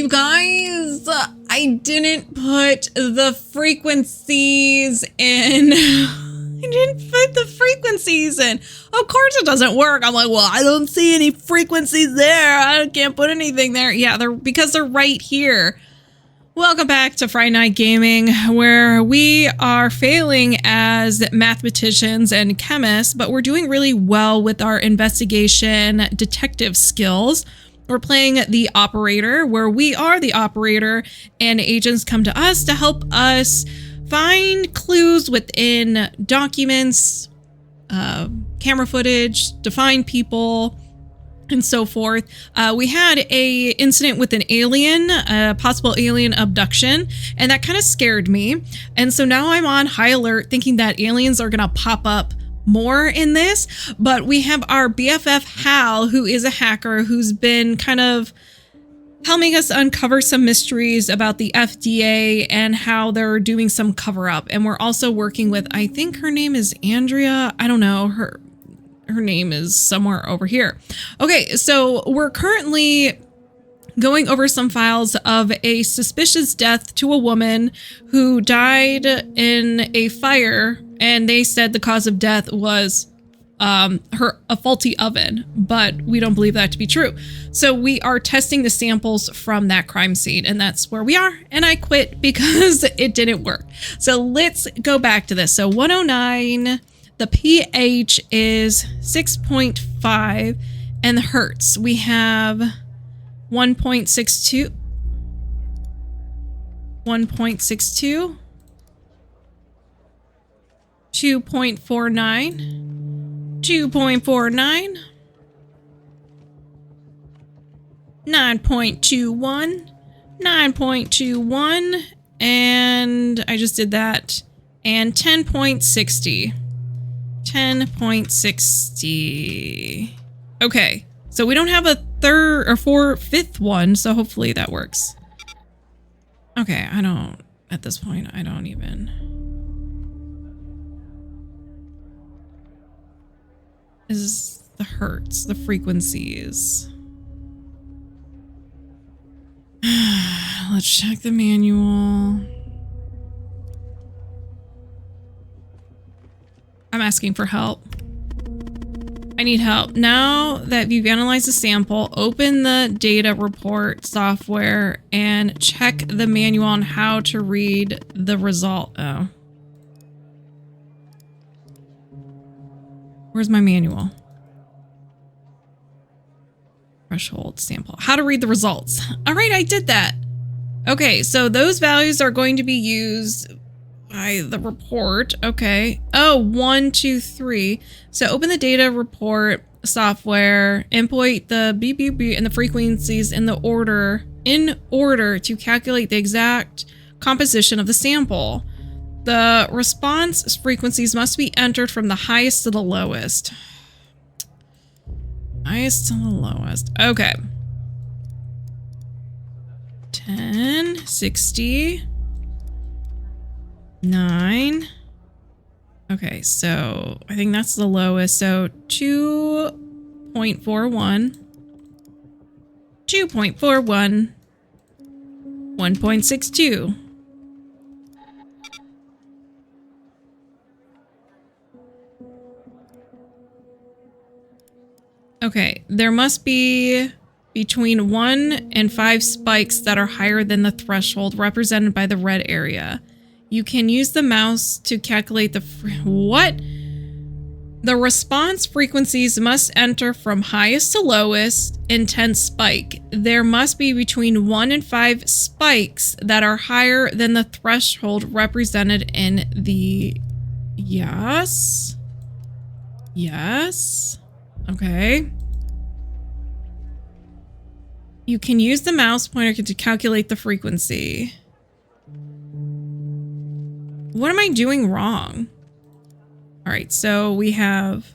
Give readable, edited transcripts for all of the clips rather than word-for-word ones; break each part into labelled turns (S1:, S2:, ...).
S1: you guys, I didn't put the frequencies in. I didn't put the frequencies in. Of course it doesn't work. I'm like, well, I don't see any frequencies there. I can't put anything there. Yeah, because they're right here. Welcome back to Friday Night Gaming, where we are failing as mathematicians and chemists, but we're doing really well with our investigation detective skills. We're playing the operator, where we are the operator and agents come to us to help us find clues within documents, camera footage, to find people, and so forth. We had a incident with an alien, a possible alien abduction, and that kind of scared me. And so now I'm on high alert thinking that aliens are gonna pop up more in this. But we have our BFF Hal, who is a hacker who's been kind of helping us uncover some mysteries about the FDA and how they're doing some cover up. And we're also working with, I think her name is Andrea. I don't know, her name is somewhere over here. Okay, so we're currently going over some files of a suspicious death to a woman who died in a fire, and they said the cause of death was a faulty oven, but we don't believe that to be true. So we are testing the samples from that crime scene, and that's where we are. And I quit because it didn't work. So let's go back to this. So 109, the pH is 6.5, and the hertz, we have 1.62, 1.62, 2.49, 2.49, 9.21, 9.21, and I just did that, and 10.60. 10.60. Okay, so we don't have a fifth one, so hopefully that works. Okay, at this point, I don't even. Is the hertz, the frequencies. Let's check the manual. I'm asking for help. I need help. Now that you've analyzed the sample, open the data report software and check the manual on how to read the result. Oh. Where's my manual? Threshold sample. How to read the results. All right, I did that. Okay, so those values are going to be used by the report. Okay. Oh, 1, 2, 3. So open the data report software, input the BBB and the frequencies in order to calculate the exact composition of the sample. The response frequencies must be entered from the highest to the lowest. Highest to the lowest. Okay. 10, 60. 9. Okay, so I think that's the lowest. So 2.41, 2.41, 1.62. Okay, there must be between 1 and 5 spikes that are higher than the threshold represented by the red area. You can use the mouse to calculate the what? The response frequencies must enter from highest to lowest, intense spike. There must be between 1 and 5 spikes that are higher than the threshold represented in the... Yes. Yes. Okay. You can use the mouse pointer to calculate the frequency. What am I doing wrong? All right, so we have...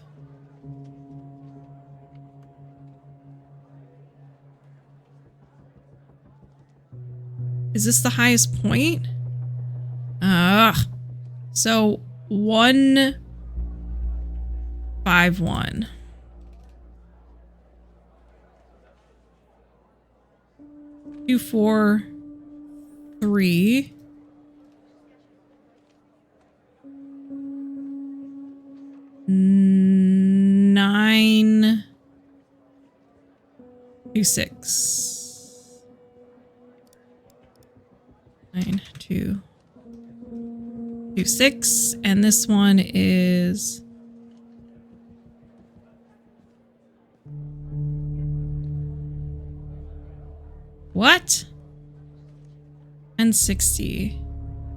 S1: Is this the highest point? So 151. 2, 4, 3. Nine, 2, 6. 9, 2, 2, 6. And this one is what? And 60.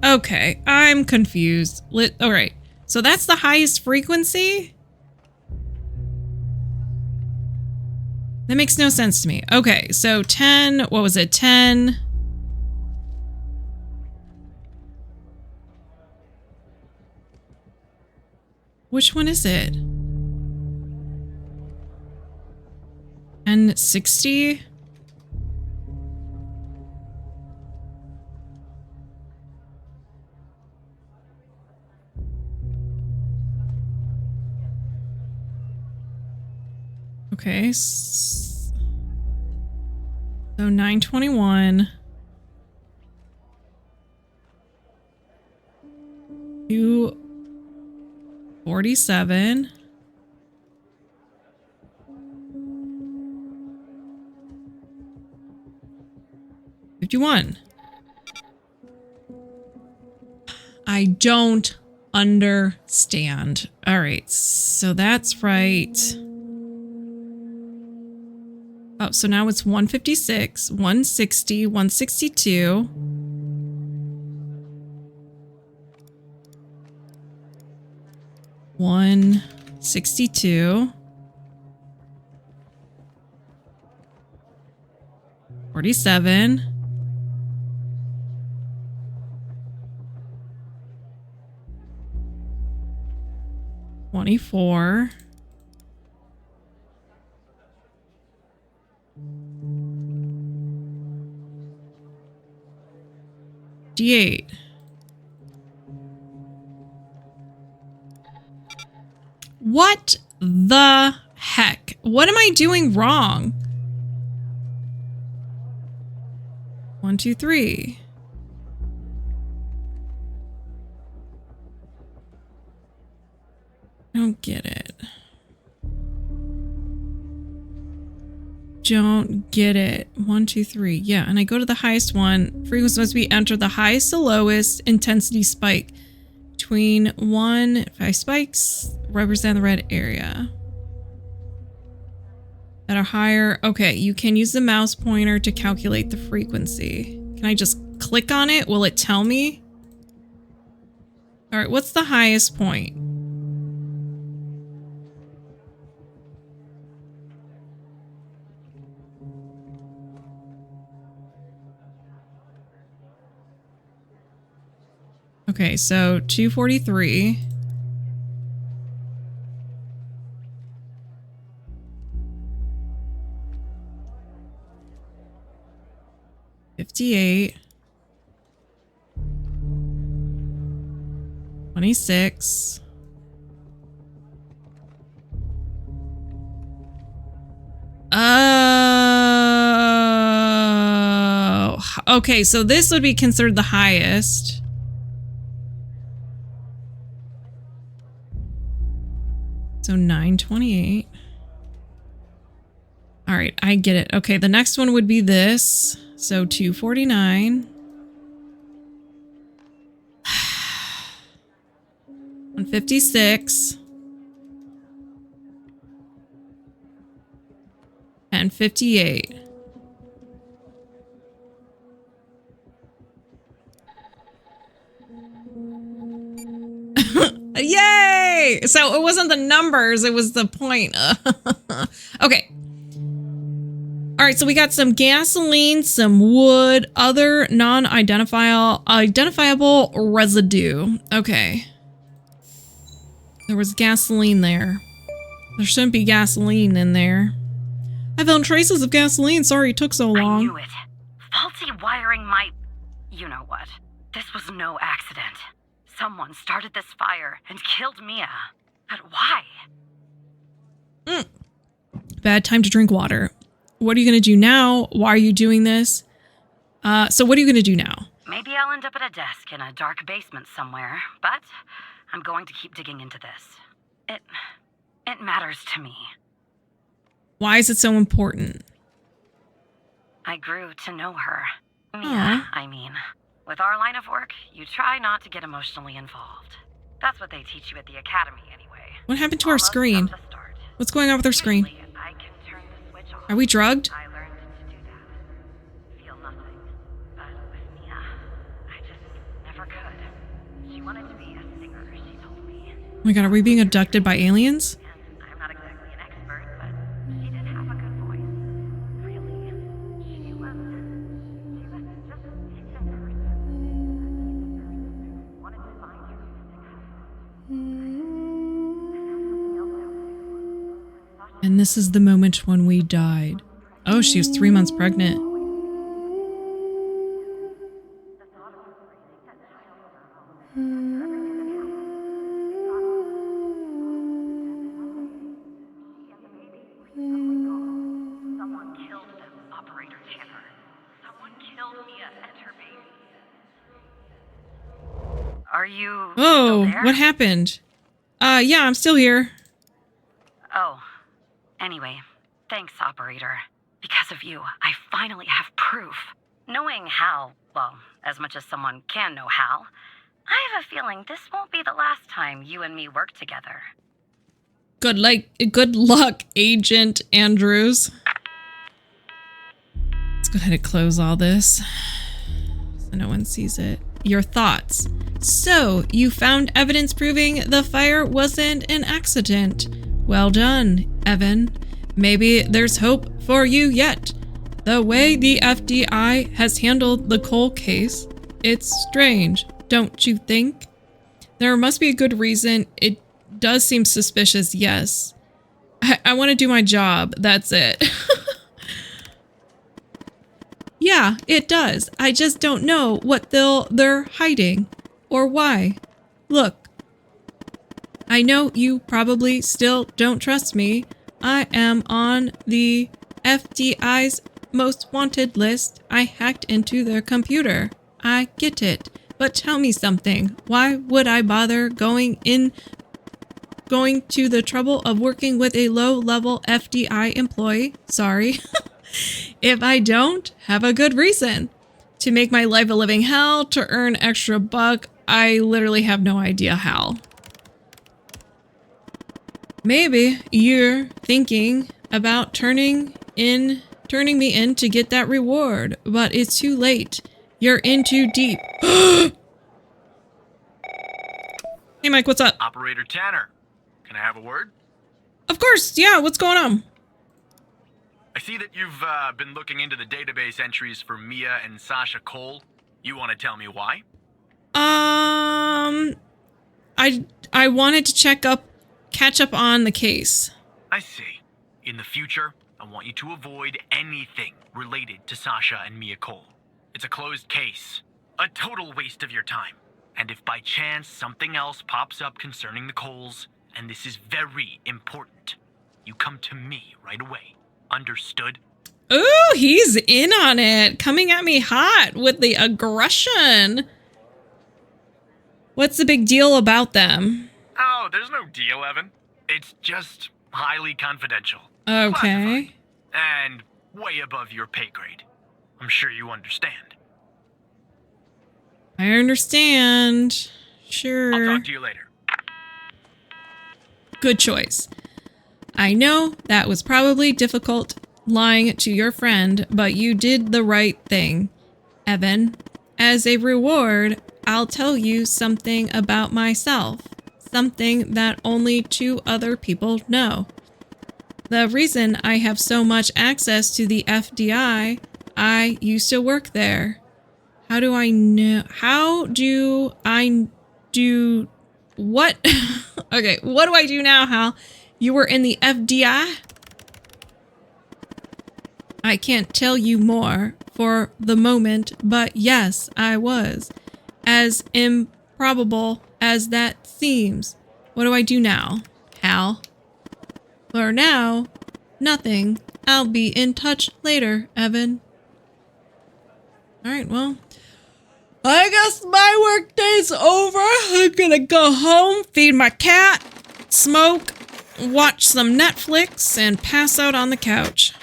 S1: Okay, I'm confused. All right. So that's the highest frequency? That makes no sense to me. Okay, so 10, what was it? 10. Which one is it? And 60? Okay, so 921, 247, 51. I don't understand. All right, so that's right. Oh, so now it's 156, 160, 162. One 62. 47. 24. 58. What the heck? What am I doing wrong? 1, 2, 3. I don't get it. Don't get it. 1, 2, 3. Yeah, and I go to the highest one. Frequency must be entered the highest to lowest intensity spike. Between 1 and 5 spikes represent the red area. That are higher. Okay, you can use the mouse pointer to calculate the frequency. Can I just click on it? Will it tell me? All right, what's the highest point? Okay, so 243. $58. 26. Oh, okay, so this would be considered the highest. So 928. All right, I get it. Okay, the next one would be this. So 249. 156. And 58. Yay! So it wasn't the numbers, it was the point. Okay. All right, so we got some gasoline, some wood, other non-identifiable residue. Okay. There was gasoline there. There shouldn't be gasoline in there. I found traces of gasoline. Sorry it took so long.
S2: I knew it. Faulty wiring might... You know what? This was no accident. Someone started this fire and killed Mia. But why?
S1: Bad time to drink water. What are you going to do now? Why are you doing this? So what are you going to do now?
S2: Maybe I'll end up at a desk in a dark basement somewhere, but I'm going to keep digging into this. It matters to me.
S1: Why is it so important?
S2: I grew to know her. Mia,
S1: Aw.
S2: I mean. With our line of work, you try not to get emotionally involved. That's what they teach you at the academy anyway.
S1: What happened to our
S2: Almost
S1: screen?
S2: from the start.
S1: What's going on with our screen?
S2: Usually, I can turn the switch off.
S1: Are we drugged?
S2: I learned to do that. Feel nothing. But with Mia, I just never could. She wanted to be a singer, she told me.
S1: Oh my god, are we being abducted by aliens?
S2: And I'm not exactly an expert, but she did have a good voice. Really. She was just a decent person. Wanted to find her
S1: And this is the moment when we died. Oh, she was 3 months pregnant.
S2: Someone killed them, Operator Tanner. Someone killed Mia and her baby. Are you
S1: Oh,
S2: still there?
S1: what happened? Yeah, I'm still here.
S2: Oh. Anyway, thanks, Operator. Because of you, I finally have proof. Knowing Hal, well, as much as someone can know Hal, I have a feeling this won't be the last time you and me work together.
S1: Good luck, Agent Andrews. Let's go ahead and close all this so no one sees it. Your thoughts. So, you found evidence proving the fire wasn't an accident. Well done, Evan. Maybe there's hope for you yet. The way the FBI has handled the Cole case, it's strange, don't you think? There must be a good reason. It does seem suspicious, yes. I want to do my job, that's it. Yeah, it does. I just don't know what they're hiding or why. Look, I know you probably still don't trust me. I am on the FDI's most wanted list. I hacked into their computer. I get it. But tell me something. Why would I bother going to the trouble of working with a low-level FDI employee? Sorry. If I don't have a good reason to make my life a living hell, to earn extra buck, I literally have no idea how. Maybe you're thinking about turning me in to get that reward, but it's too late. You're in too deep. Hey Mike, what's up?
S3: Operator Tanner, can I have a word?
S1: Of course, yeah, what's going on?
S3: I see that you've been looking into the database entries for Mia and Sasha Cole. You want to tell me why?
S1: I wanted to catch up on the case.
S3: I see. In the future, I want you to avoid anything related to Sasha and Mia Cole. It's a closed case. A total waste of your time. And if by chance something else pops up concerning the Coles, and this is very important, you come to me right away. Understood?
S1: Ooh, he's in on it. Coming at me hot with the aggression. What's the big deal about them?
S3: Oh, there's no deal, Evan. It's just highly confidential.
S1: Okay.
S3: Classified, and way above your pay grade. I'm sure you understand.
S1: I understand. Sure.
S3: I'll talk to you later.
S1: Good choice. I know that was probably difficult lying to your friend, but you did the right thing, Evan. As a reward, I'll tell you something about myself. Something that only 2 other people know. The reason I have so much access to the FDI, I used to work there. How do I know? How do I do what? Okay, what do I do now, Hal? You were in the FDI? I can't tell you more for the moment, but yes, I was. As improbable as that seems. What do I do now, Hal? For now, nothing. I'll be in touch later, Evan. All right, well, I guess my work day's over. I'm gonna go home, feed my cat, smoke, watch some Netflix, and pass out on the couch.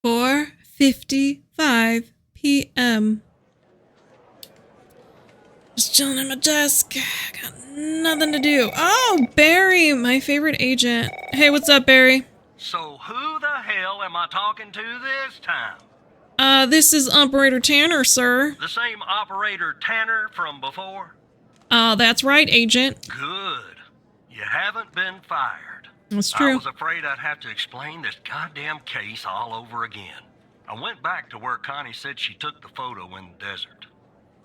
S1: 4:55 p.m. Just chilling at my desk. Got nothing to do. Oh, Barry, my favorite agent. Hey, what's up, Barry?
S4: So who the hell am I talking to this time?
S1: This is Operator Tanner, sir.
S4: The same operator Tanner from before?
S1: That's right, Agent.
S4: Good. You haven't been fired.
S1: That's true.
S4: I was afraid I'd have to explain this goddamn case all over again. I went back to where Connie said she took the photo in the desert.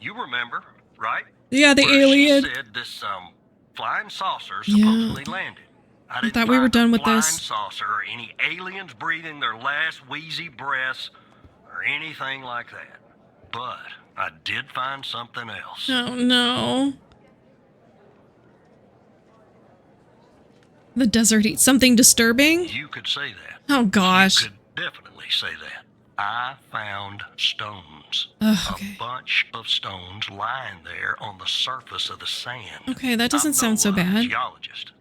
S4: You remember, right?
S1: Yeah, the
S4: Where
S1: alien.
S4: She said this, flying saucer supposedly landed. I
S1: thought we were done with this.
S4: Flying saucer or any aliens breathing their last wheezy breaths or anything like that. But I did find something else.
S1: Oh, no. The desert eats something disturbing?
S4: You could say that.
S1: Oh, gosh.
S4: You could definitely say that. I found stones.
S1: Okay.
S4: A bunch of stones lying there on the surface of the sand.
S1: Okay, that doesn't
S4: I'm no,
S1: sound so bad.
S4: Geologist,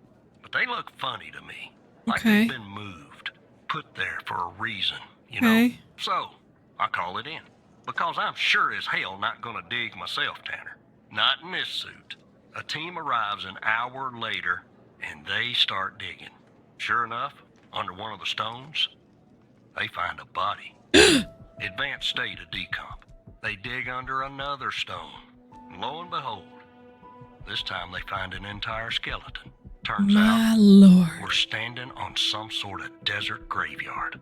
S4: but they look funny to me. Like
S1: Okay.
S4: they've been moved, put there for a reason, you know?
S1: Okay.
S4: So, I call it in. Because I'm sure as hell not gonna dig myself, Tanner. Not in this suit. A team arrives an hour later, and they start digging. Sure enough, under one of the stones, they find a body. Advanced state of decomp. They dig under another stone. And lo and behold, this time they find an entire skeleton. Turns
S1: My
S4: out
S1: lord.
S4: we're standing on some sort of desert graveyard.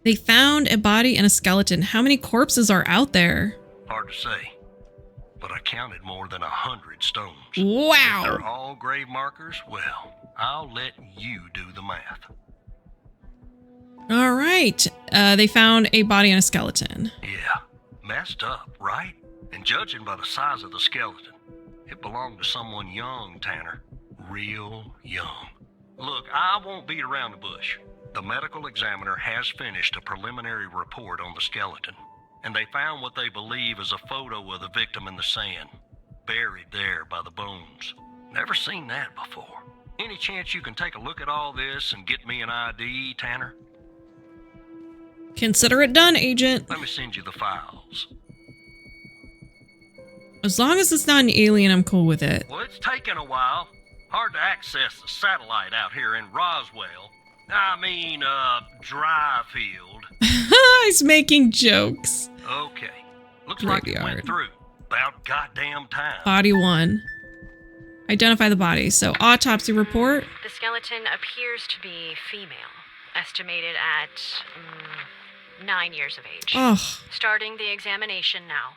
S1: They found a body and a skeleton. How many corpses are out there?
S4: Hard to say, but I counted more than 100 stones.
S1: Wow.
S4: If they're all grave markers, well, I'll let you do the math.
S1: All right. They found a body and a skeleton.
S4: Yeah, messed up, right? And judging by the size of the skeleton, it belonged to someone young, Tanner. Real young. Look, I won't beat around the bush. The medical examiner has finished a preliminary report on the skeleton, and they found what they believe is a photo of the victim in the sand, buried there by the bones. Never seen that before. Any chance you can take a look at all this and get me an ID, Tanner?
S1: Consider it done, Agent.
S4: Let me send you the files.
S1: As long as it's not an alien, I'm cool with it.
S4: Well, it's taken a while. Hard to access the satellite out here in Roswell. Dryfield.
S1: He's making jokes.
S4: Okay. Looks like it
S1: Graveyard.
S4: went through. About goddamn time.
S1: Body 1. Identify the body. So, autopsy report.
S2: The skeleton appears to be female, estimated at 9 years of age.
S1: Oh,
S2: Starting the examination now.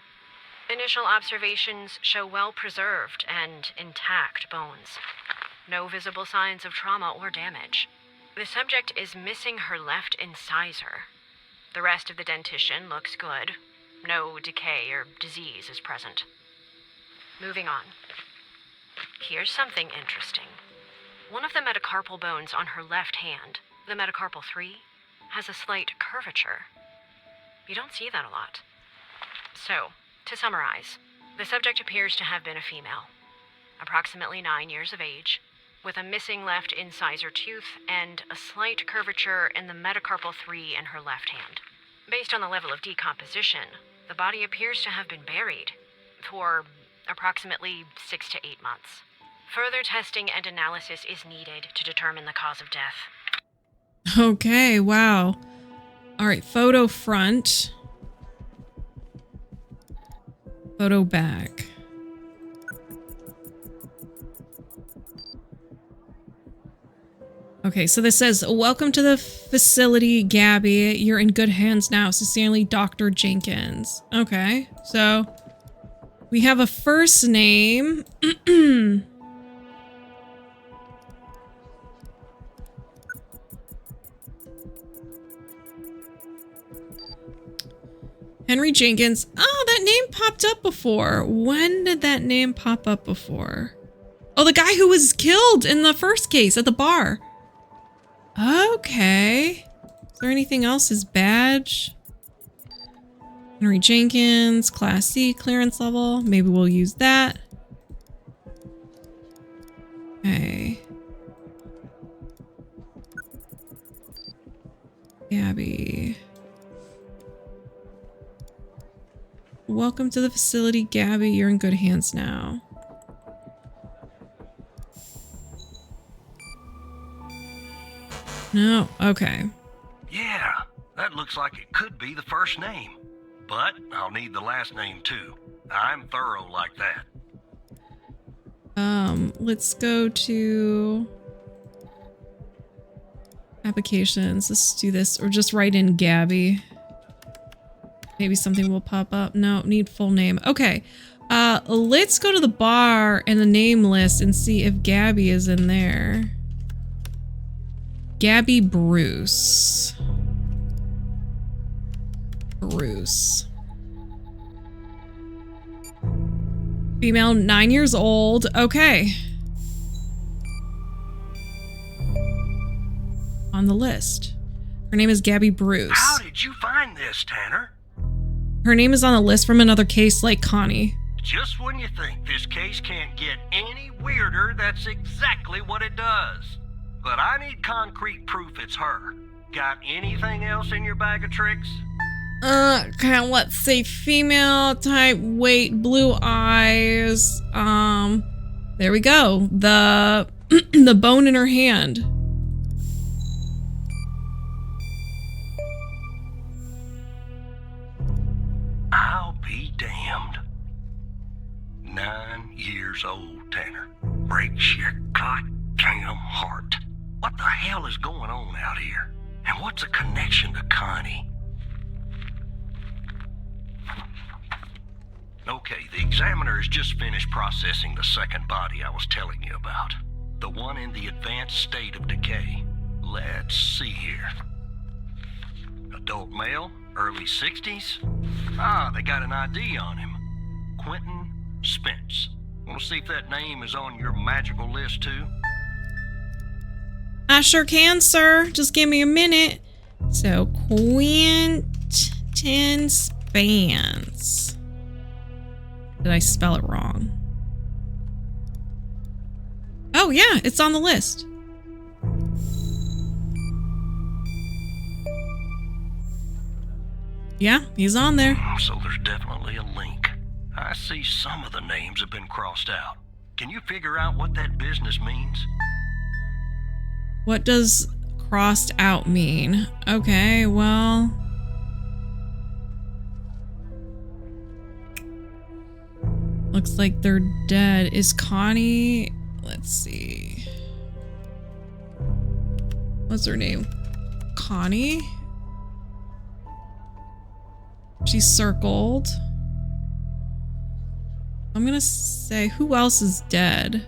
S2: Initial observations show well-preserved and intact bones. No visible signs of trauma or damage. The subject is missing her left incisor. The rest of the dentition looks good. No decay or disease is present. Moving on. Here's something interesting. One of the metacarpal bones on her left hand, the metacarpal 3, has a slight curvature. You don't see that a lot. So, to summarize, the subject appears to have been a female, approximately 9 years of age, with a missing left incisor tooth and a slight curvature in the metacarpal 3 in her left hand. Based on the level of decomposition, the body appears to have been buried for approximately 6 to 8 months. Further testing and analysis is needed to determine the cause of death.
S1: okay. Wow. All right. Photo front. Photo back. Okay, so this says, welcome to the facility, Gabby. You're in good hands now. Sincerely, Dr. Jenkins. Okay, so we have a first name. Henry Jenkins. Oh, that name popped up before. When did that name pop up before? Oh, the guy who was killed in the first case at the bar. Okay. Is there anything else? His badge? Henry Jenkins, Class C clearance level. Maybe we'll use that. Okay. Gabby. Welcome to the facility, Gabby. You're in good hands now. No, okay.
S4: Yeah, that looks like it could be the first name. But I'll need the last name too. I'm thorough like that.
S1: Let's go to applications. Let's do this, or just write in Gabby. Maybe something will pop up. No, need full name. Okay. Let's go to the bar and the name list and see if Gabby is in there. Gabby Bruce. Bruce. Female, 9 years old. Okay. On the list. Her name is Gabby Bruce.
S4: How did you find this, Tanner?
S1: Her name is on the list from another case like Connie.
S4: Just when you think this case can't get any weirder, that's exactly what it does. But I need concrete proof it's her. Got anything else in your bag of tricks?
S1: Okay, let's see. Female, type, weight, blue eyes. There we go. The the bone in her hand.
S4: I'll be damned. 9 years old, Tanner. Breaks your goddamn heart. What the hell is going on out here? And what's a connection to Connie? Okay, the examiner has just finished processing the second body I was telling you about. The one in the advanced state of decay. Let's see here. Adult male, early 60s. Ah, they got an ID on him. Quentin Spence. Want to see if that name is on your magical list too?
S1: I sure can, sir. Just give me a minute. So, Quentin Spence. Did I spell it wrong? Oh, yeah, it's on the list. Yeah, he's on there.
S4: So there's definitely a link. I see some of the names have been crossed out. Can you figure out what that business means?
S1: What does crossed out mean? Okay, well... looks like they're dead. Is Connie... let's see. What's her name? Connie? She's circled. I'm gonna say, who else is dead?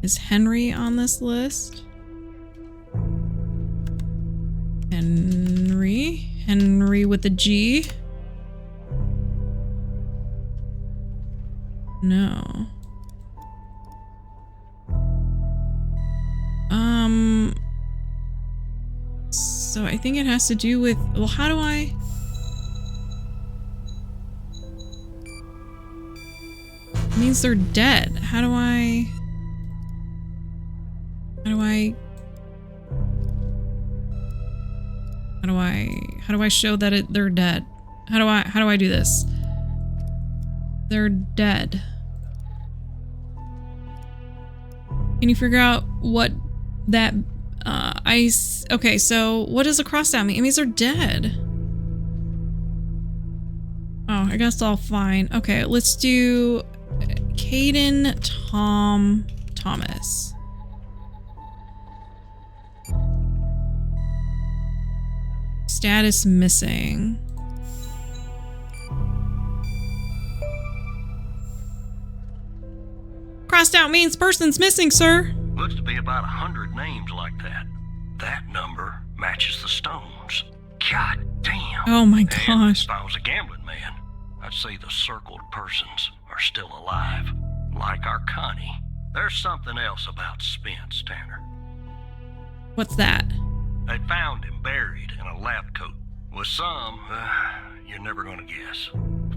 S1: Is Henry on this list? Henry with a G? No. So I think it has to do with, well, how do I? It means they're dead. How do I show that they're dead? How do I do this? They're dead. Can you figure out what that okay, so what does a cross out mean? It means they're dead. Oh, I guess all fine. Okay, let's do Caden Thomas. Status missing. Crossed out means person's missing, sir.
S4: Looks to be about 100 names like that. That number matches the stones. God damn.
S1: Oh my
S4: And
S1: gosh.
S4: if I was a gambling man, I'd say the circled persons are still alive. Like our Connie. There's something else about Spence, Tanner.
S1: What's that?
S4: They found him buried in a lab coat With some, you're never gonna guess.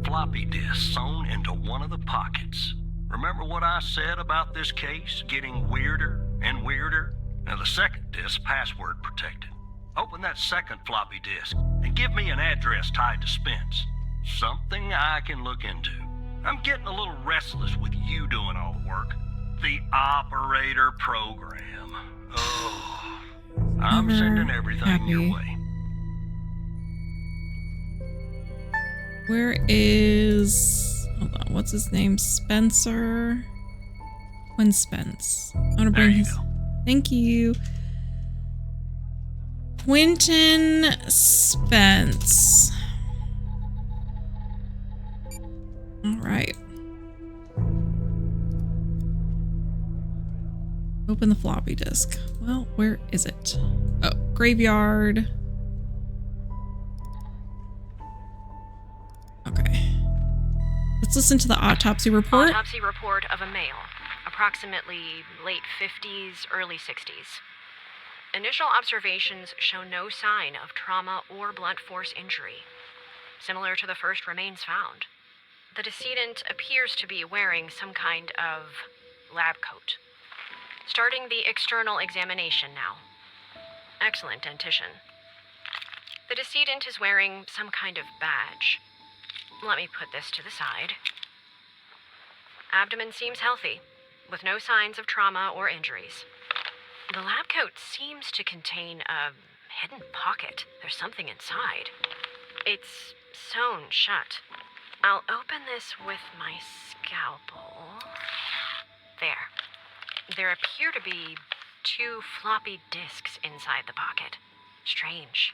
S4: Floppy disk sewn into one of the pockets. Remember what I said about this case getting weirder and weirder? Now the second disk password protected. Open that second floppy disk and give me an address tied to Spence. Something I can look into. I'm getting a little restless with you doing all the work. The operator program. Oh, I'm sending everything your way.
S1: Where is... Hold on, what's his name? Spencer? Quinn Spence. I want to bring his...
S4: Go.
S1: Thank you. Quentin Spence. All right. Open the floppy disk. Well, where is it? Oh, graveyard. Okay. Let's listen to the autopsy report.
S5: Autopsy report of a male, approximately late 50s, early 60s. Initial observations show no sign of trauma or blunt force injury, similar to the first remains found. The decedent appears to be wearing some kind of lab coat. Starting the external examination now. Excellent dentition. The decedent is wearing some kind of badge. Let me put this to the side. Abdomen seems healthy, with no signs of trauma or injuries. The lab coat seems to contain a hidden pocket. There's something inside. It's sewn shut. I'll open this with my scalpel. There. There appear to be 2 floppy disks inside the pocket. Strange.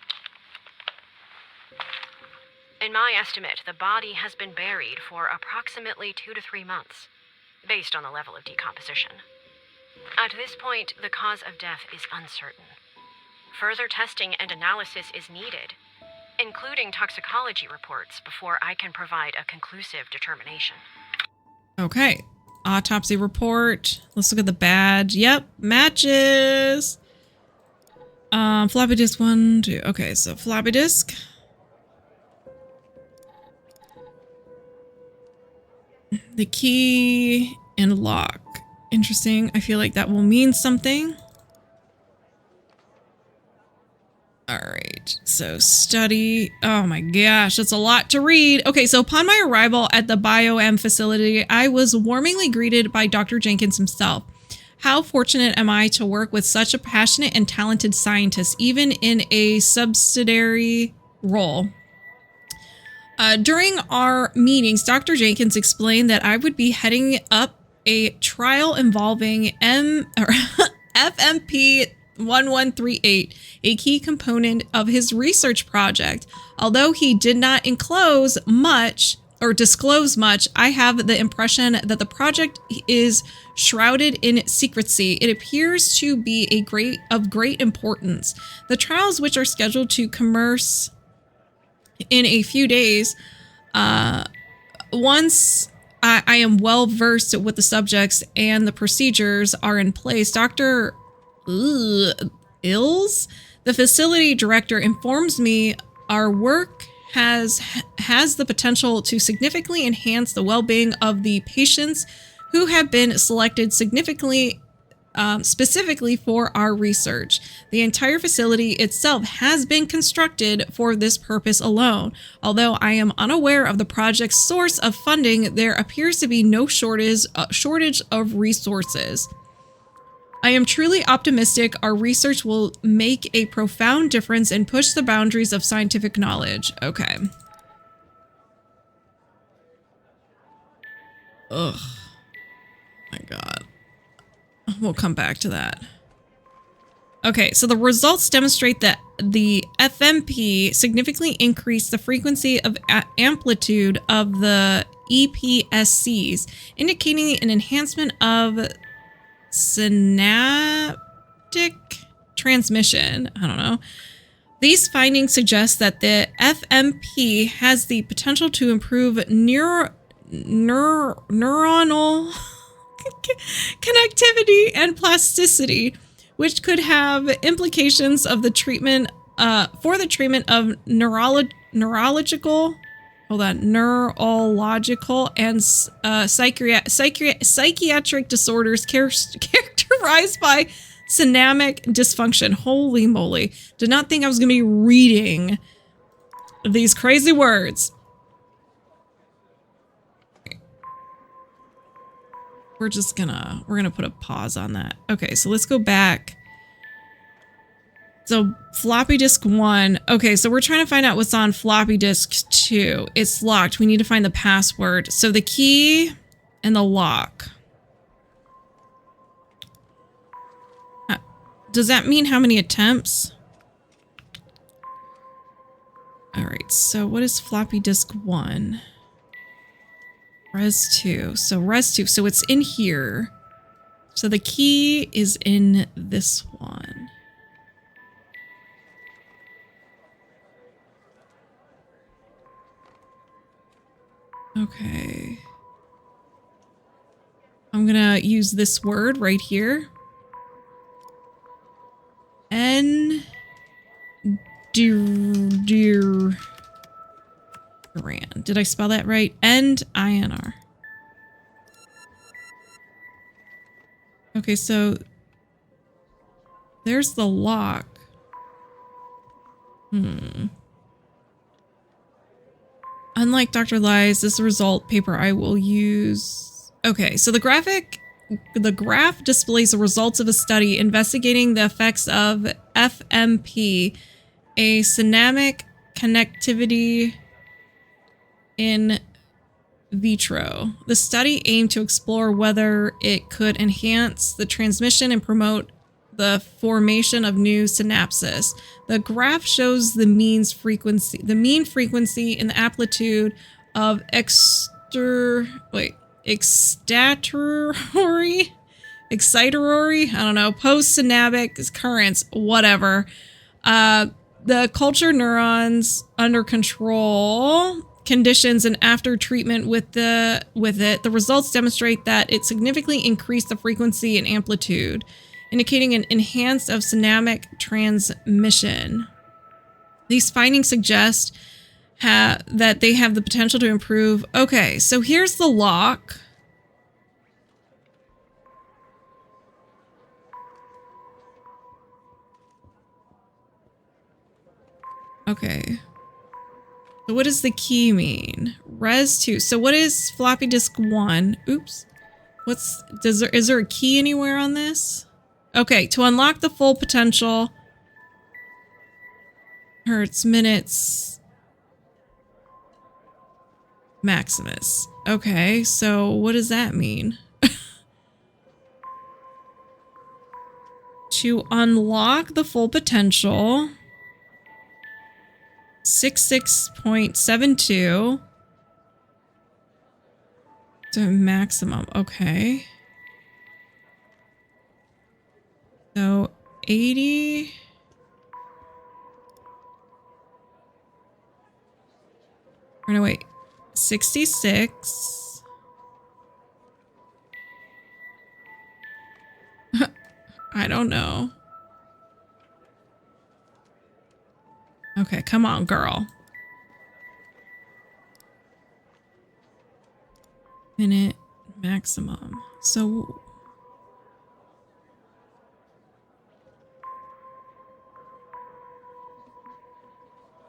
S5: In my estimate, the body has been buried for approximately 2 to 3 months, based on the level of decomposition. At this point, the cause of death is uncertain. Further testing and analysis is needed, including toxicology reports, before I can provide a conclusive determination.
S1: Okay. Autopsy report. Let's look at the badge. Yep. Matches. Floppy disk 1, 2. Okay, so floppy disk. The key and lock. Interesting. I feel like that will mean something. All right. So study. Oh my gosh, that's a lot to read. Okay, so upon my arrival at the BioM facility, I was warmly greeted by Dr. Jenkins himself. How fortunate am I to work with such a passionate and talented scientist, even in a subsidiary role. During our meetings, Dr. Jenkins explained that I would be heading up a trial involving FMP 1138, a key component of his research project. Although he did not disclose much, I have the impression that the project is shrouded in secrecy. It appears to be of great importance. The trials, which are scheduled to commence in a few days, once I am well versed with the subjects and the procedures are in place, Dr. Ills, the facility director, informs me our work has the potential to significantly enhance the well-being of the patients who have been selected specifically for our research. The entire facility itself has been constructed for this purpose alone. Although I am unaware of the project's source of funding, there appears to be no shortage of resources. I am truly optimistic our research will make a profound difference and push the boundaries of scientific knowledge. Okay. Ugh. My God. We'll come back to that. Okay, so the results demonstrate that the FMP significantly increased the frequency of amplitude of the EPSCs, indicating an enhancement of synaptic transmission. I don't know. These findings suggest that the FMP has the potential to improve neuronal connectivity and plasticity, which could have implications of the treatment for the treatment of neurological and psychiatric disorders characterized by synaptic dysfunction. Holy moly. Did not think I was going to be reading these crazy words. We're gonna put a pause on that. Okay, so let's go back. So floppy disk 1. Okay, so we're trying to find out what's on floppy disk 2. It's locked. We need to find the password. So the key and the lock. Does that mean how many attempts? All right, so what is floppy disk 1? Res 2. So res 2. So it's in here. So the key is in this one. Okay. I'm gonna use this word right here. Duran. Did I spell that right? INR. Okay, so there's the lock. Unlike Dr. Lies, this result paper I will use. Okay, so the graph displays the results of a study investigating the effects of FMP, a synaptic connectivity in vitro. The study aimed to explore whether it could enhance the transmission and promote the formation of new synapses. The graph shows the mean frequency and the amplitude of excitatory, I don't know, postsynaptic currents, whatever. The culture neurons under control conditions and after treatment with it, the results demonstrate that it significantly increased the frequency and amplitude, indicating an enhance of synaptic transmission. These findings suggest that they have the potential to improve. Okay, so here's the lock. Okay. So what does the key mean? Res 2. So what is floppy disk 1? Oops. Is there a key anywhere on this? Okay, to unlock the full potential. Hertz, minutes. Maximus. Okay, so what does that mean? To unlock the full potential. 66.72 to maximum. Okay. So 80. Or no, wait. 66. I don't know. Okay, come on, girl. Minute maximum. So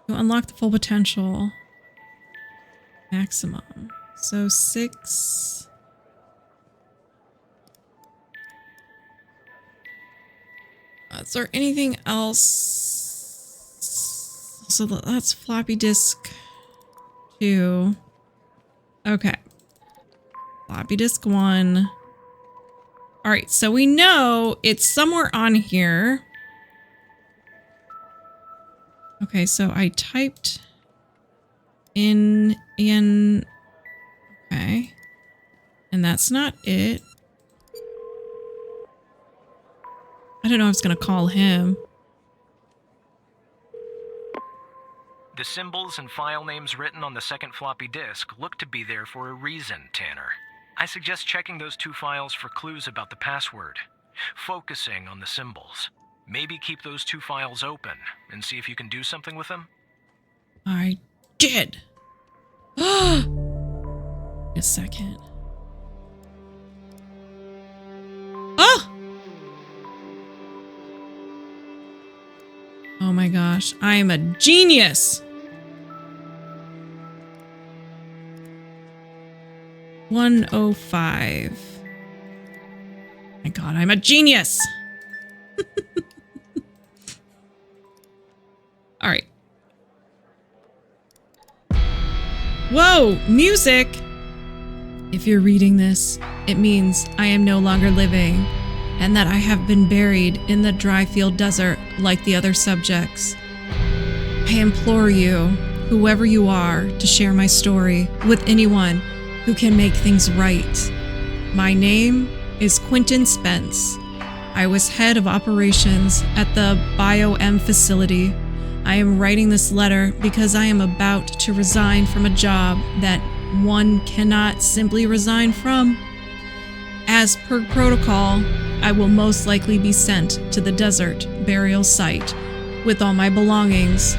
S1: to unlock the full potential maximum. So 6. Is there anything else? So that's floppy disk 2. Okay. Floppy disk 1. All right, so we know it's somewhere on here. Okay, so I typed in, okay. And that's not it. I don't know if I was going to call him.
S6: The symbols and file names written on the second floppy disk look to be there for a reason, Tanner. I suggest checking those 2 files for clues about the password, focusing on the symbols. Maybe keep those 2 files open and see if you can do something with them.
S1: I did. A second. Oh! Oh my gosh, I am a genius. 105. My God, I'm a genius. All right. Whoa, music. If you're reading this, it means I am no longer living and that I have been buried in the dry field desert like the other subjects. I implore you, whoever you are, to share my story with anyone who can make things right. My name is Quentin Spence. I was head of operations at the BioM facility. I am writing this letter because I am about to resign from a job that one cannot simply resign from. As per protocol, I will most likely be sent to the desert burial site with all my belongings.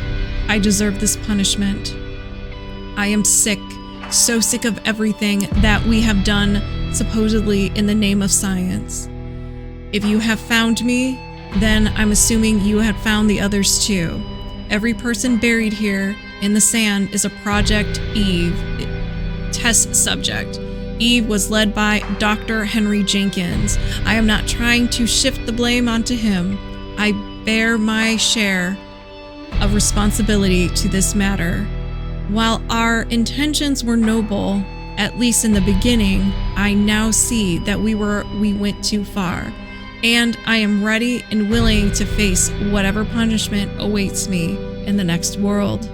S1: I deserve this punishment. I am sick, so sick of everything that we have done supposedly in the name of science. If you have found me, then I'm assuming you have found the others too. Every person buried here in the sand is a Project Eve test subject. Eve was led by Dr. Henry Jenkins. I am not trying to shift the blame onto him. I bear my share of responsibility to this matter. While our intentions were noble, at least in the beginning, I now see that we went too far. And I am ready and willing to face whatever punishment awaits me in the next world.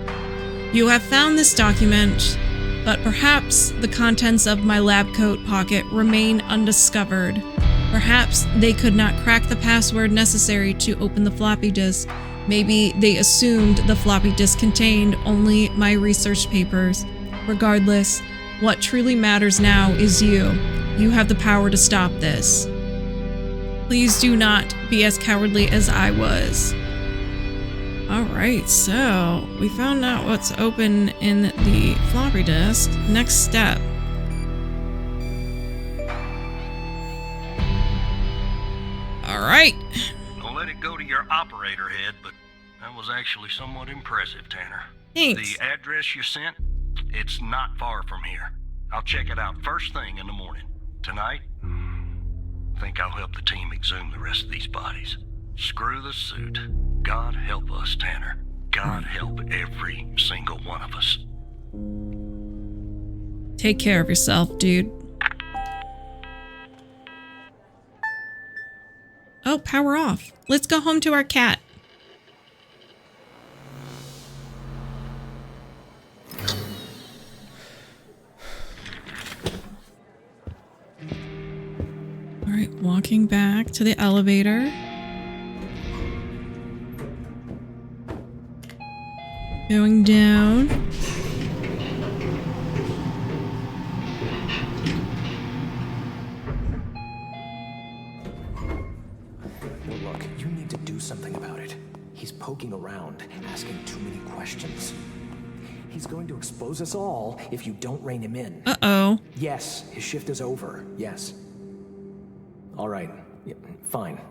S1: You have found this document, but perhaps the contents of my lab coat pocket remain undiscovered. Perhaps they could not crack the password necessary to open the floppy disk. Maybe they assumed the floppy disk contained only my research papers. Regardless, what truly matters now is you. You have the power to stop this. Please do not be as cowardly as I was. Alright, so we found out what's open in the floppy disk. Next step. Alright.
S4: Don't let it go to your operator head, but that was actually somewhat impressive, Tanner.
S1: Thanks.
S4: The address you sent, it's not far from here. I'll check it out first thing in the morning. Tonight, I think I'll help the team exhume the rest of these bodies. Screw the suit. God help us, Tanner. God help every single one of us.
S1: Take care of yourself, dude. Oh, power off. Let's go home to our cat. All right, walking back to the elevator. Going down.
S7: Well, look, you need to do something about it. He's poking around, asking too many questions. He's going to expose us all if you don't rein him in.
S1: Uh-oh.
S7: Yes, his shift is over. Yes. All right. Yeah, fine.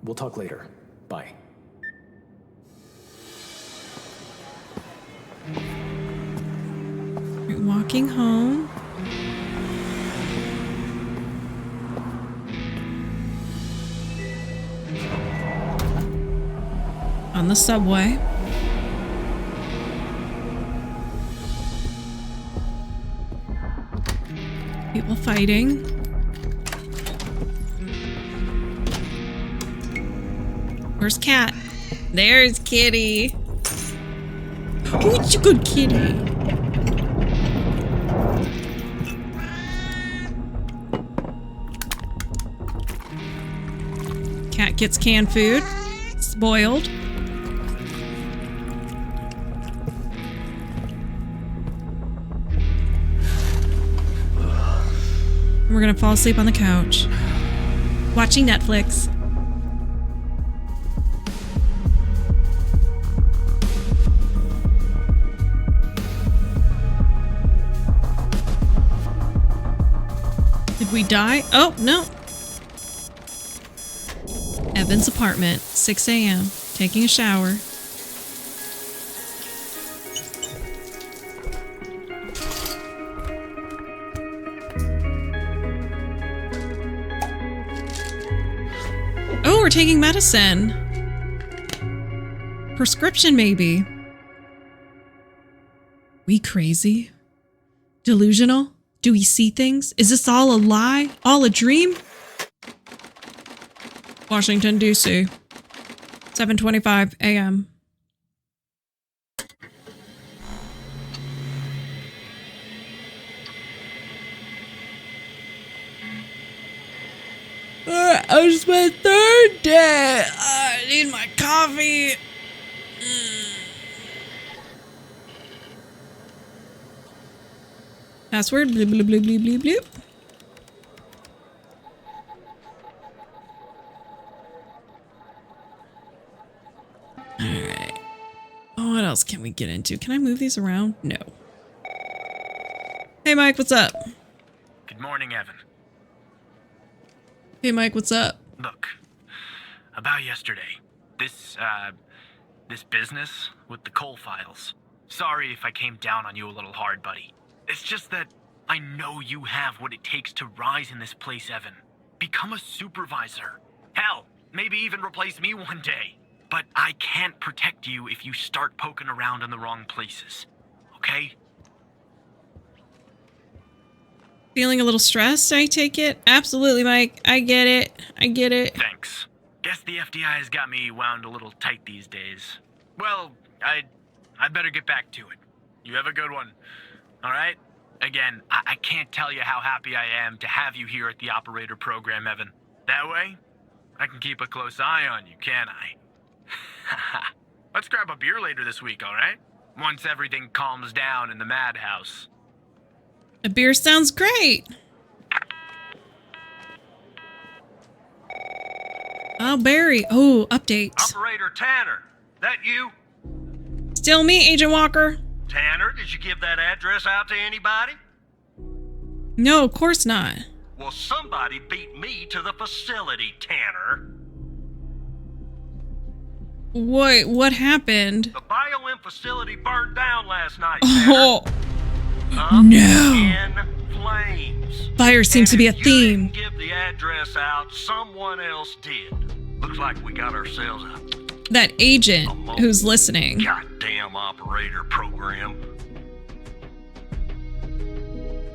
S7: We'll talk later. Bye.
S1: Walking home. On the subway. People fighting. Where's Cat? There's Kitty. Oh, it's a good kitty. Cat gets canned food. Spoiled. We're gonna fall asleep on the couch. Watching Netflix. Did we die? Oh, no. Evan's apartment, 6 a.m. Taking a shower. Oh, we're taking medicine. Prescription, maybe. We crazy? Delusional? Do we see things? Is this all a lie? All a dream? Washington, D.C. 7:25 a.m. It's my third day. I need my coffee. Password, bleep, bleep, bleep, bleep, bleep, bleep. Alright. Oh, what else can we get into? Can I move these around? No. Hey, Mike, what's up?
S3: Good morning, Evan.
S1: Hey, Mike, what's up?
S3: Look, about yesterday, this business with the Cole files. Sorry if I came down on you a little hard, buddy. It's just that I know you have what it takes to rise in this place, Evan. Become a supervisor. Hell, maybe even replace me one day. But I can't protect you if you start poking around in the wrong places. Okay?
S1: Feeling a little stressed, I take it? Absolutely, Mike. I get it. I get it.
S3: Thanks. Guess the FDI has got me wound a little tight these days. Well, I'd better get back to it. You have a good one. All right? Again, I can't tell you how happy I am to have you here at the operator program, Evan. That way, I can keep a close eye on you, can't I? Let's grab a beer later this week, all right? Once everything calms down in the madhouse.
S1: A beer sounds great. Oh, Barry. Oh, update.
S4: Operator Tanner, that you?
S1: Still me, Agent Walker.
S4: Tanner, did you give that address out to anybody?
S1: No, of course not.
S4: Well, somebody beat me to the facility, Tanner.
S1: What happened?
S4: The BioM facility burned down last night, Tanner.
S1: Oh,
S4: Up
S1: no.
S4: in flames.
S1: Fire seems to be a
S4: And if
S1: theme.
S4: You didn't give the address out, someone else did. Looks like we got ourselves a
S1: That agent who's listening.
S4: goddamn operator program.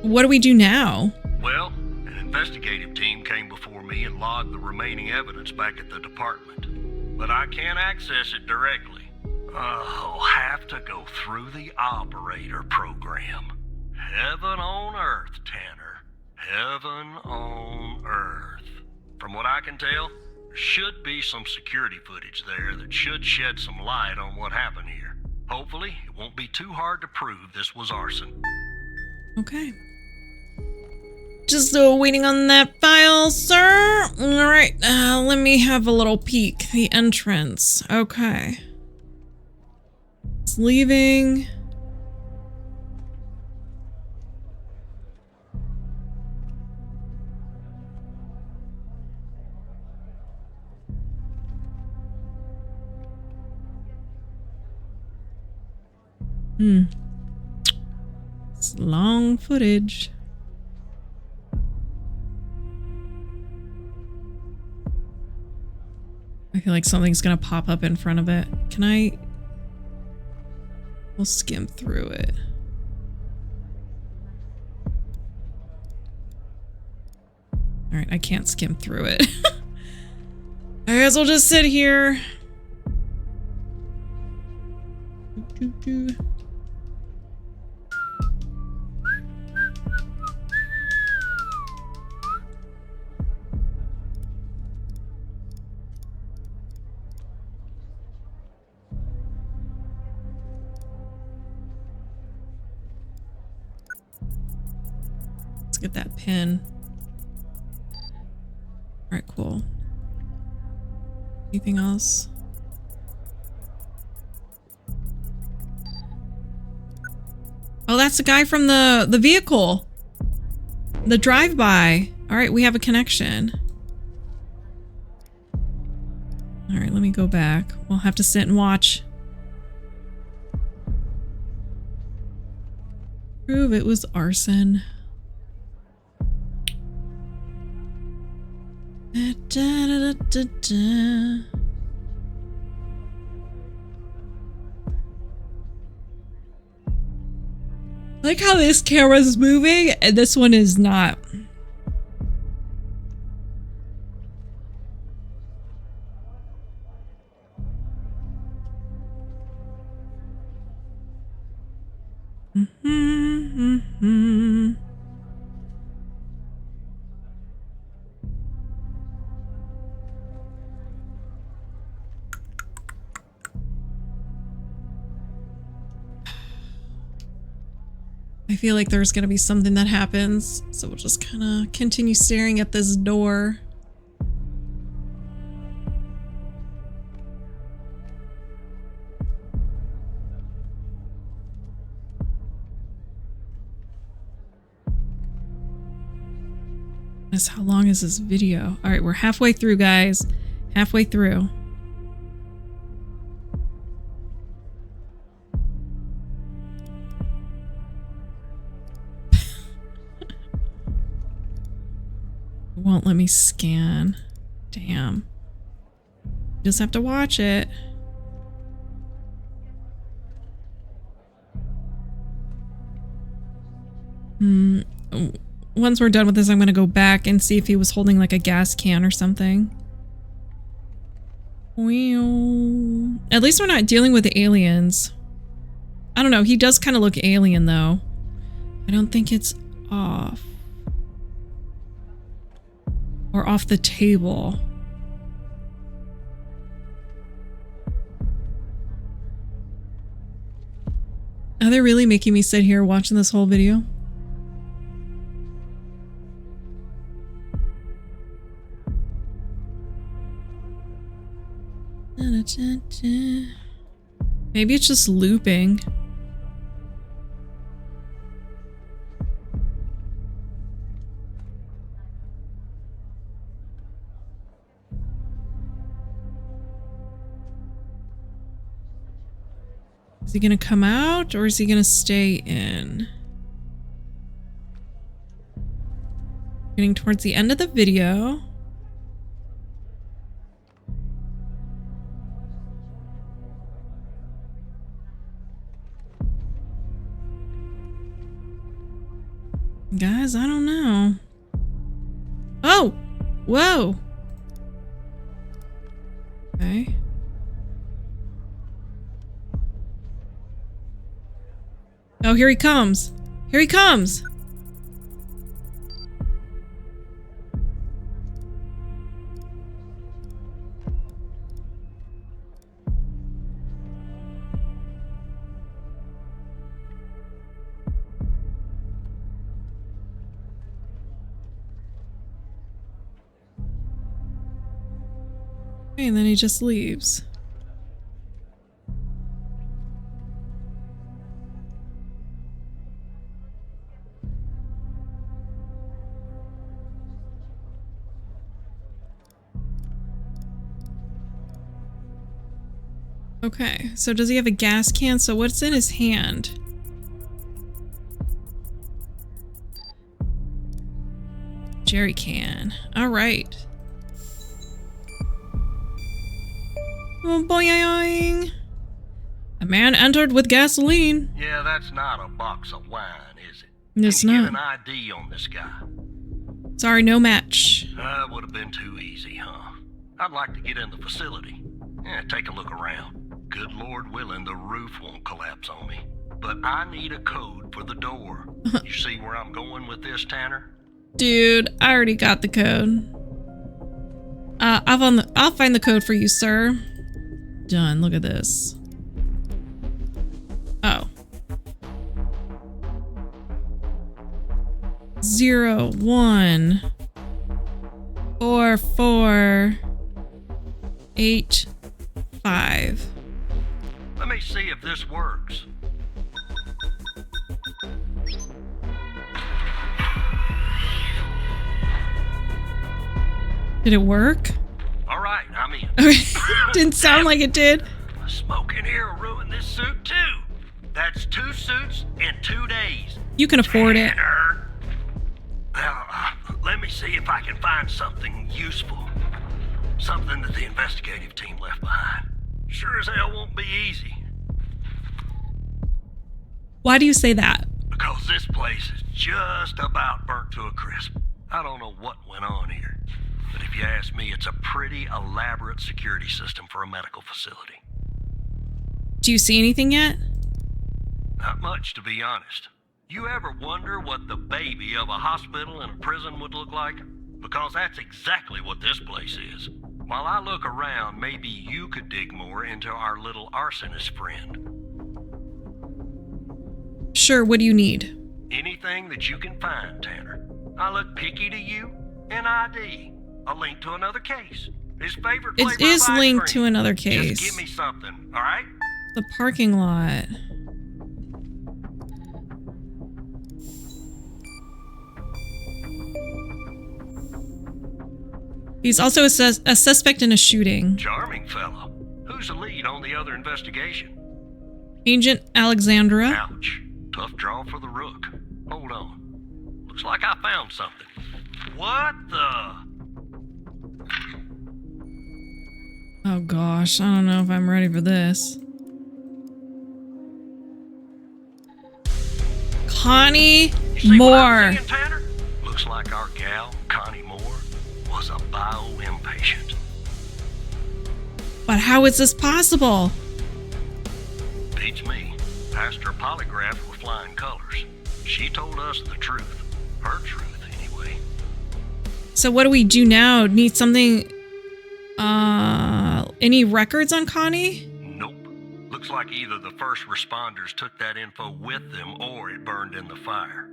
S1: What do we do now?
S4: Well, an investigative team came before me and logged the remaining evidence back at the department. But I can't access it directly. I'll have to go through the operator program. Heaven on earth, Tanner. Heaven on earth. From what I can tell, there should be some security footage there that should shed some light on what happened here. Hopefully, it won't be too hard to prove this was arson.
S1: Okay. Just waiting on that file, sir. All right, let me have a little peek. The entrance. Okay. It's leaving. It's long footage. I feel like something's gonna pop up in front of it. Can I? We'll skim through it. All right, I can't skim through it. I guess I'll just sit here. Let's get that pin. All right, cool. Anything else? Oh, that's the guy from the vehicle. The drive-by. All right, we have a connection. All right, let me go back. We'll have to sit and watch. Prove it was arson. Da, da, da, da, da. Like how this camera's moving and this one is not. I feel like there's gonna be something that happens, so we'll just kind of continue staring at this door. How long is this video? All right, we're halfway through, guys. Halfway through. Won't let me scan. Damn. Just have to watch it. Once we're done with this, I'm gonna go back and see if he was holding like a gas can or something. Well, at least we're not dealing with the aliens. I don't know. He does kind of look alien though. I don't think it's off. Or off the table. Are they really making me sit here watching this whole video? Maybe it's just looping. Is he gonna come out or is he gonna stay in? Getting towards the end of the video. Guys, I don't know. Oh! Whoa! Okay. Oh, here he comes. Here he comes. And then he just leaves. Okay, so does he have a gas can? So what's in his hand? Jerry can. All right. Oh, boing. A man entered with gasoline.
S4: Yeah, that's not a box of wine, is it?
S1: It's
S4: Can you
S1: not.
S4: give an ID on this guy?
S1: Sorry, no match.
S4: That would have been too easy, huh? I'd like to get in the facility. Yeah, take a look around. Good Lord willing, the roof won't collapse on me. But I need a code for the door. You see where I'm going with this, Tanner?
S1: Dude, I already got the code. I'll find the code for you, sir. Done. Look at this. Oh. 0 1 4 4 8 5.
S4: Let me see if this works.
S1: Did it work?
S4: All right, I'm in.
S1: Didn't sound like it did.
S4: The smoke in here will ruin this suit too. That's 2 suits in 2 days.
S1: You can afford it.
S4: Tanner. Now, let me see if I can find something useful. Something that the investigative team left behind. Sure as hell won't be easy.
S1: Why do you say that?
S4: Because this place is just about burnt to a crisp. I don't know what went on here. But if you ask me, it's a pretty elaborate security system for a medical facility.
S1: Do you see anything yet?
S4: Not much, to be honest. You ever wonder what the baby of a hospital and a prison would look like? Because that's exactly what this place is. While I look around, maybe you could dig more into our little arsonist friend.
S1: Sure, what do you need?
S4: Anything that you can find, Tanner. I look picky to you, an ID, a link to another case. His favorite flavor
S1: It is
S4: of ice
S1: linked
S4: cream.
S1: to another case.
S4: Just give me something, all right?
S1: The parking lot. He's also a suspect in a shooting.
S4: Charming fellow. Who's the lead on the other investigation?
S1: Agent Alexandra.
S4: Ouch. Tough draw for the rook. Hold on. Looks like I found something. What the?
S1: Oh gosh, I don't know if I'm ready for this. Connie
S4: You see what I'm
S1: Moore.
S4: seeing, Tanner? Looks like our gal, Connie Moore, was a bio-impatient.
S1: But how is this possible?
S4: Beats me. Passed her polygraph with flying colors. She told us the truth. Her truth, anyway.
S1: So what do we do now? Need something... any records on Connie?
S4: Nope. Looks like either the first responders took that info with them or it burned in the fire.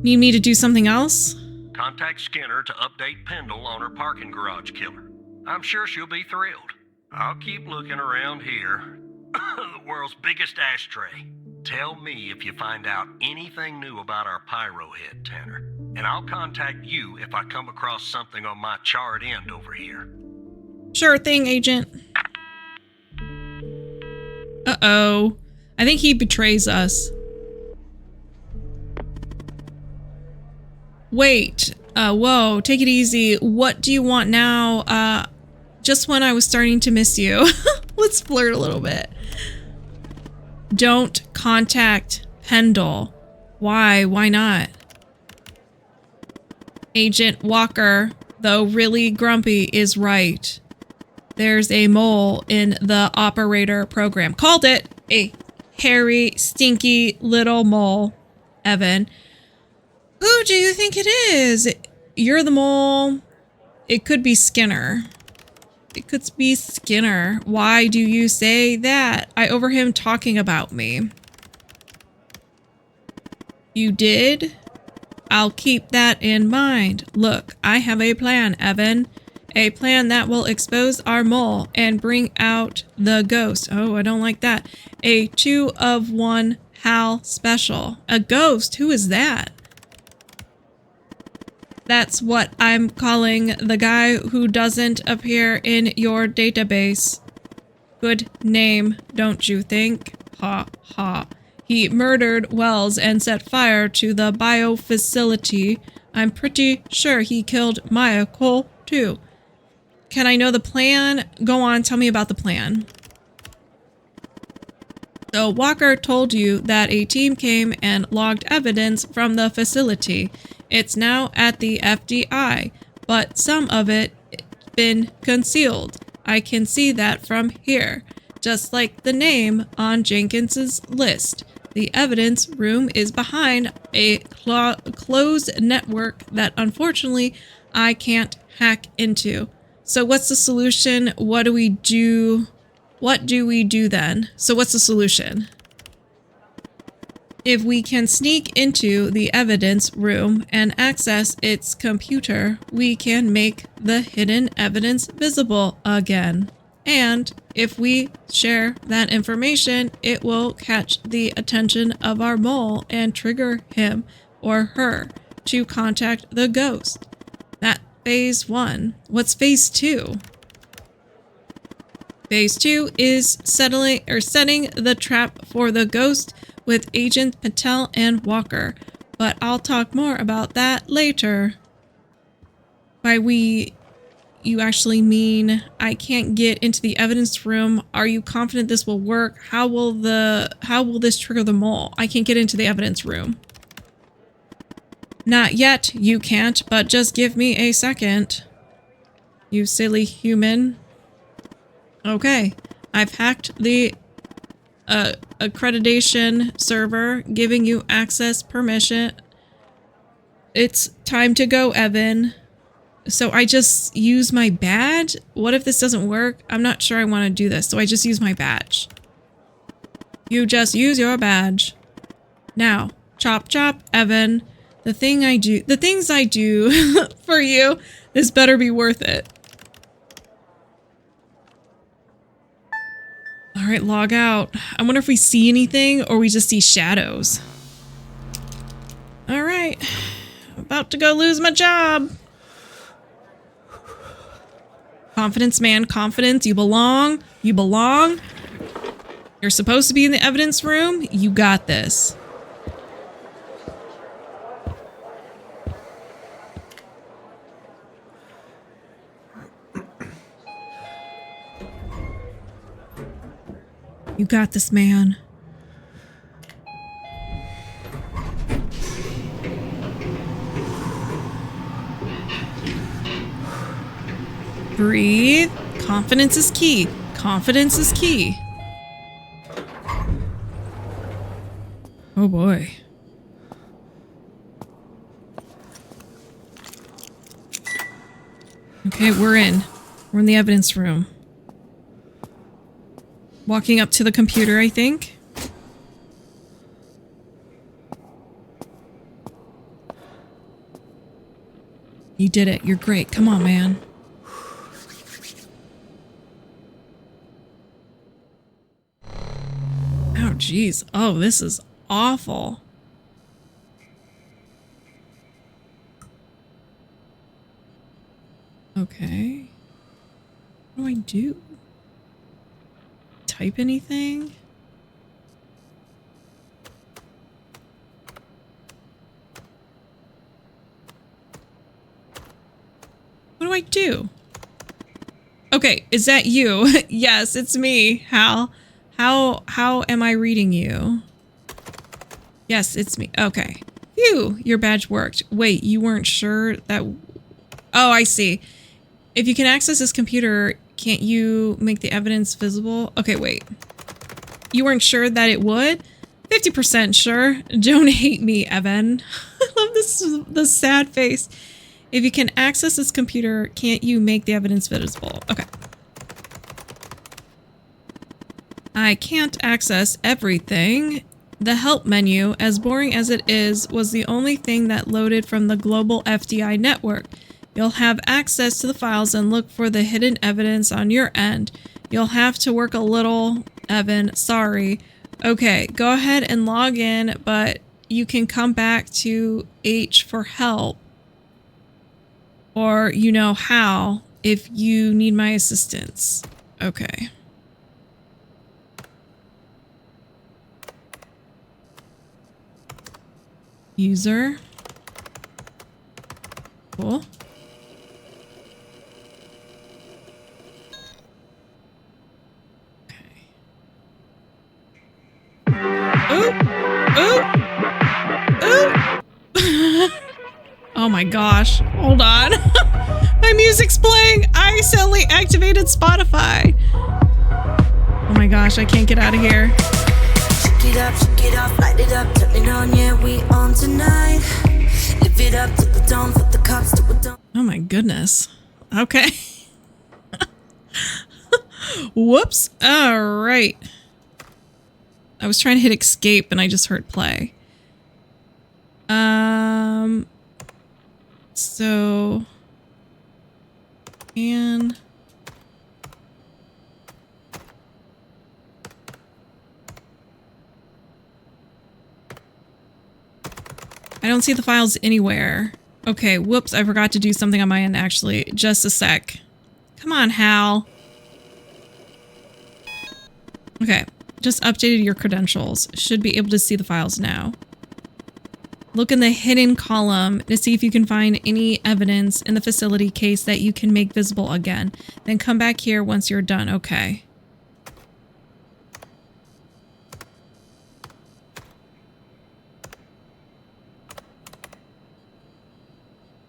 S1: Need me to do something else?
S4: Contact Skinner to update Pendle on her parking garage killer. I'm sure she'll be thrilled. I'll keep looking around here. The world's biggest ashtray. Tell me if you find out anything new about our pyro head, Tanner. And I'll contact you if I come across something on my charred end over here.
S1: Sure thing, Agent. Uh-oh. I think he betrays us. Wait. Whoa. Take it easy. What do you want now? Just when I was starting to miss you. Let's flirt a little bit. Don't contact Pendle. Why? Why not? Agent Walker, though really grumpy, is right. There's a mole in the operator program. Called it. A hairy, stinky little mole. Evan. Who do you think it is? You're the mole. It could be Skinner. It could be Skinner. Why do you say that? I overheard him talking about me. You did? I'll keep that in mind. Look, I have a plan, Evan. A plan that will expose our mole and bring out the ghost. Oh, I don't like that. A 2-of-1 Hal special. A ghost? Who is that? That's what I'm calling the guy who doesn't appear in your database. Good name, don't you think? Ha ha. He murdered Wells and set fire to the bio facility. I'm pretty sure he killed Maya Cole, too. Can I know the plan? Go on, tell me about the plan. So Walker told you that a team came and logged evidence from the facility. It's now at the FDI, but some of it's been concealed. I can see that from here, just like the name on Jenkins's list. The evidence room is behind a closed network that unfortunately I can't hack into. So what's the solution? What do we do? What do we do then? So what's the solution? If we can sneak into the evidence room and access its computer, we can make the hidden evidence visible again. And if we share that information, it will catch the attention of our mole and trigger him or her to contact the ghost. phase 1. What's phase 2? Phase 2 is setting the trap for the ghost with Agent Patel and Walker. But I'll talk more about that later. By we, you actually mean I can't get into the evidence room. Are you confident this will work? How will this trigger the mole? I can't get into the evidence room. Not yet, you can't, but just give me a second. You silly human. Okay, I've hacked the accreditation server, giving you access permission. It's time to go, Evan. So I just use my badge? What if this doesn't work? I'm not sure I want to do this, so I just use my badge. You just use your badge. Now, chop chop, Evan. The things I do for you, this better be worth it. All right, log out. I wonder if we see anything or we just see shadows. All right, about to go lose my job. Confidence, man, confidence. You belong. You belong. You're supposed to be in the evidence room. You got this. You got this, man. Breathe. Confidence is key. Confidence is key. Oh boy. Okay, we're in. We're in the evidence room. Walking up to the computer, I think. You did it. You're great. Come on, man. Oh, jeez. Oh, this is awful. Okay. What do I do? Type anything? What do I do? Okay, is that you? Yes, it's me, Hal. How am I reading you? Yes, it's me. Okay. Phew, your badge worked. Wait, you weren't sure that... Oh, I see. If you can access this computer, can't you make the evidence visible? Okay, wait. You weren't sure that it would? 50% sure. Don't hate me, Evan. I love the sad face. If you can access this computer, can't you make the evidence visible? Okay. I can't access everything. The help menu, as boring as it is, was the only thing that loaded from the global FDI network. You'll have access to the files and look for the hidden evidence on your end. You'll have to work a little, Evan. Sorry. Okay, go ahead and log in, but you can come back to H for help. Or, you know, Hal, if you need my assistance. Okay. User. Cool. Okay. Ooh! Ooh! Ooh! Oh my gosh. Hold on. My music's playing. I suddenly activated Spotify. Oh my gosh, I can't get out of here.
S8: Shake it up, light it up, turn it on, yeah, we on tonight. Lift it up to the dawn, put the cops to the dawn.
S1: Oh my goodness. Okay. Whoops. All right. I was trying to hit escape and I just heard play. So and I don't see the files anywhere. Okay, whoops, I forgot to do something on my end, actually. Just a sec. Come on, Hal. Okay, just updated your credentials. Should be able to see the files now. Look in the hidden column to see if you can find any evidence in the facility case that you can make visible again. Then come back here once you're done. Okay.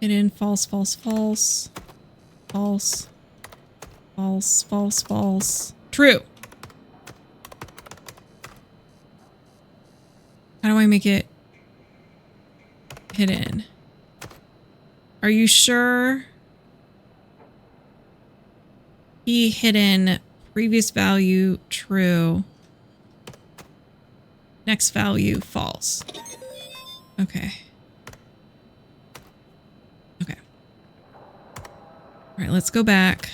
S1: Hidden, false, false, false. False. False, false, false. True. How do I make it hidden? Are you sure? Key hidden. Previous value true. Next value false. Okay. Okay. All right, let's go back.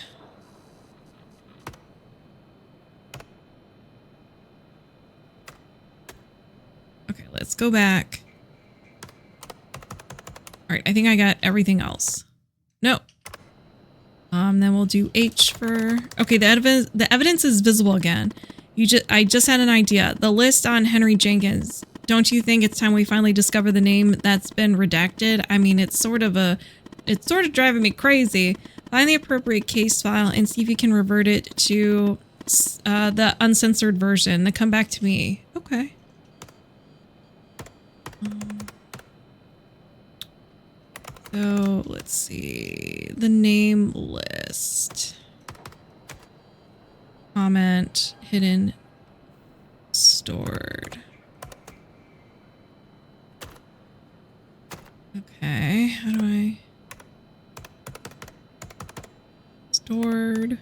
S1: Okay, let's go back. All right, I think I got everything else. No. Then we'll do H for... Okay, the evidence is visible again. I just had an idea. The list on Henry Jenkins. Don't you think it's time we finally discover the name that's been redacted? I mean, it's sort of driving me crazy. Find the appropriate case file and see if you can revert it to the uncensored version. Then come back to me. Okay. So let's see. The name list. Comment. Hidden. Stored. Okay. How do I... Stored.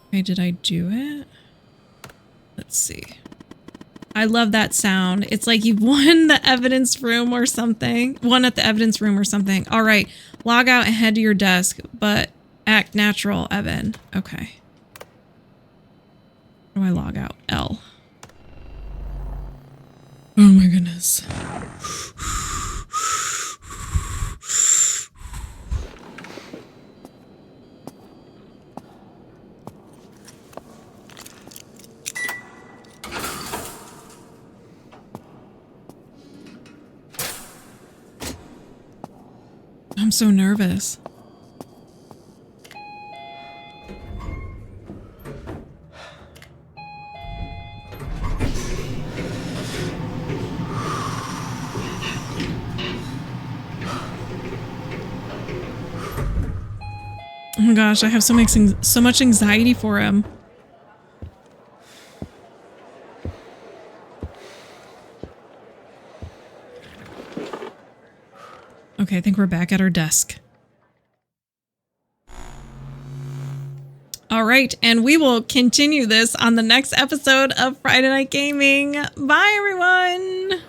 S1: Okay, did I do it? Let's see. I love that sound. It's like you've won the evidence room or something. Won at the evidence room or something. All right. Log out and head to your desk, but act natural, Evan. Okay. How do I log out? L. Oh my goodness. I'm so nervous. Oh my gosh, I have so much anxiety for him. Okay, I think we're back at our desk. All right, and we will continue this on the next episode of Friday Night Gaming. Bye, everyone!